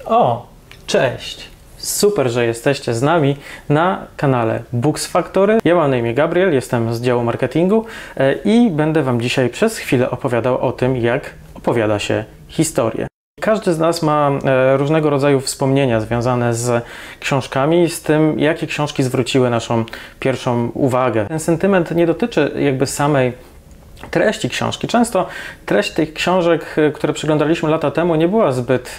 O, cześć! Super, że jesteście z nami na kanale Books Factory. Ja mam na imię Gabriel, jestem z działu marketingu i będę Wam dzisiaj przez chwilę opowiadał o tym, jak opowiada się historię. Każdy z nas ma różnego rodzaju wspomnienia związane z książkami, z tym, jakie książki zwróciły naszą pierwszą uwagę. Ten sentyment nie dotyczy jakby samej treści książki. Często treść tych książek, które przeglądaliśmy lata temu, nie była zbyt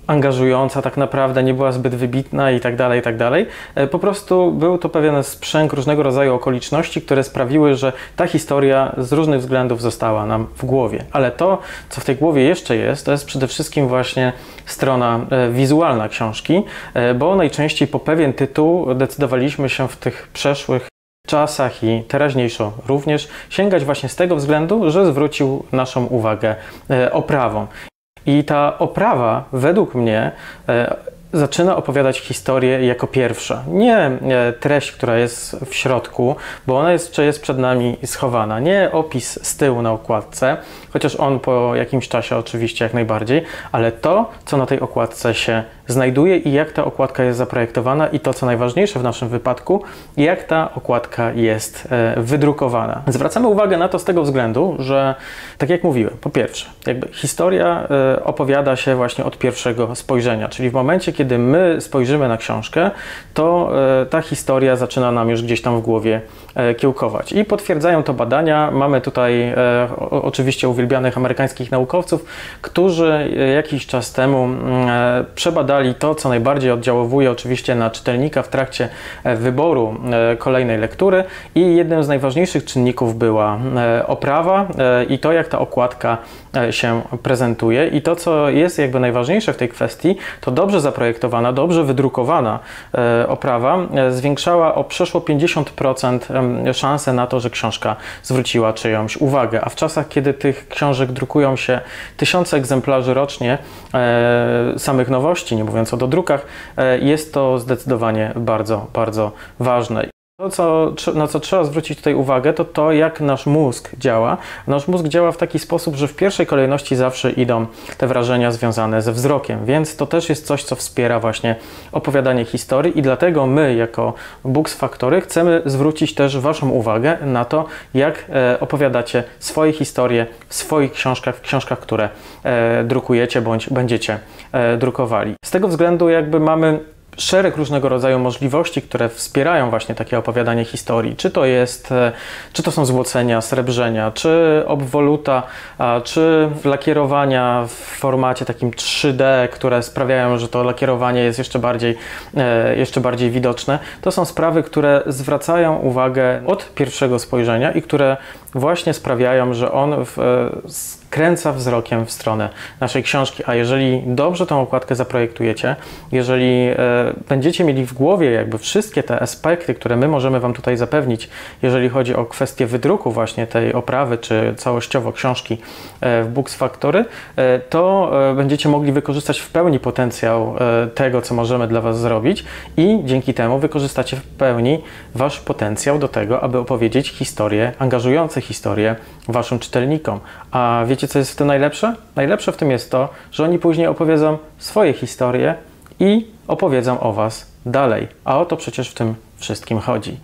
angażująca tak naprawdę, nie była zbyt wybitna i tak dalej, i tak dalej. Po prostu był to pewien sprzęg różnego rodzaju okoliczności, które sprawiły, że ta historia z różnych względów została nam w głowie. Ale to, co w tej głowie jeszcze jest, to jest przede wszystkim właśnie strona wizualna książki, bo najczęściej po pewien tytuł decydowaliśmy się w tych przeszłych czasach i teraźniejszo również sięgać właśnie z tego względu, że zwrócił naszą uwagę oprawą. I ta oprawa, według mnie, zaczyna opowiadać historię jako pierwsza. Nie treść, która jest w środku, bo ona jest przed nami schowana. Nie opis z tyłu na okładce, chociaż on po jakimś czasie oczywiście jak najbardziej, ale to, co na tej okładce się znajduje i jak ta okładka jest zaprojektowana i to, co najważniejsze w naszym wypadku, jak ta okładka jest wydrukowana. Zwracamy uwagę na to z tego względu, że, tak jak mówiłem, po pierwsze, jakby historia opowiada się właśnie od pierwszego spojrzenia, czyli w momencie, kiedy my spojrzymy na książkę, to ta historia zaczyna nam już gdzieś tam w głowie kiełkować. I potwierdzają to badania. Mamy tutaj oczywiście uwielbianych amerykańskich naukowców, którzy jakiś czas temu przebadali to, co najbardziej oddziaływuje oczywiście na czytelnika w trakcie wyboru kolejnej lektury i jednym z najważniejszych czynników była oprawa i to, jak ta okładka się prezentuje i to, co jest jakby najważniejsze w tej kwestii, to dobrze zaprojektowana, dobrze wydrukowana oprawa zwiększała o przeszło 50% szanse na to, że książka zwróciła czyjąś uwagę, a w czasach, kiedy tych książek drukują się tysiące egzemplarzy rocznie samych nowości, nie mówiąc o dodrukach, jest to zdecydowanie bardzo, bardzo ważne. To, na co trzeba zwrócić tutaj uwagę, to to, jak nasz mózg działa. Nasz mózg działa w taki sposób, że w pierwszej kolejności zawsze idą te wrażenia związane ze wzrokiem, więc to też jest coś, co wspiera właśnie opowiadanie historii i dlatego my, jako Books Factory, chcemy zwrócić też Waszą uwagę na to, jak opowiadacie swoje historie w swoich książkach, w książkach, które drukujecie bądź będziecie drukowali. Z tego względu jakby mamy szereg różnego rodzaju możliwości, które wspierają właśnie takie opowiadanie historii. Czy to są złocenia, srebrzenia, czy obwoluta, czy lakierowania w formacie takim 3D, które sprawiają, że to lakierowanie jest jeszcze bardziej widoczne. To są sprawy, które zwracają uwagę od pierwszego spojrzenia i które właśnie sprawiają, że on skręca wzrokiem w stronę naszej książki, a jeżeli dobrze tą okładkę zaprojektujecie, jeżeli będziecie mieli w głowie jakby wszystkie te aspekty, które my możemy Wam tutaj zapewnić, jeżeli chodzi o kwestię wydruku właśnie tej oprawy, czy całościowo książki w Books Factory, to będziecie mogli wykorzystać w pełni potencjał tego, co możemy dla Was zrobić i dzięki temu wykorzystacie w pełni Wasz potencjał do tego, aby opowiedzieć historie, angażujące historie Waszym czytelnikom. A wiecie, co jest w tym najlepsze? Najlepsze w tym jest to, że oni później opowiedzą swoje historie i opowiedzą o Was dalej. A o to przecież w tym wszystkim chodzi.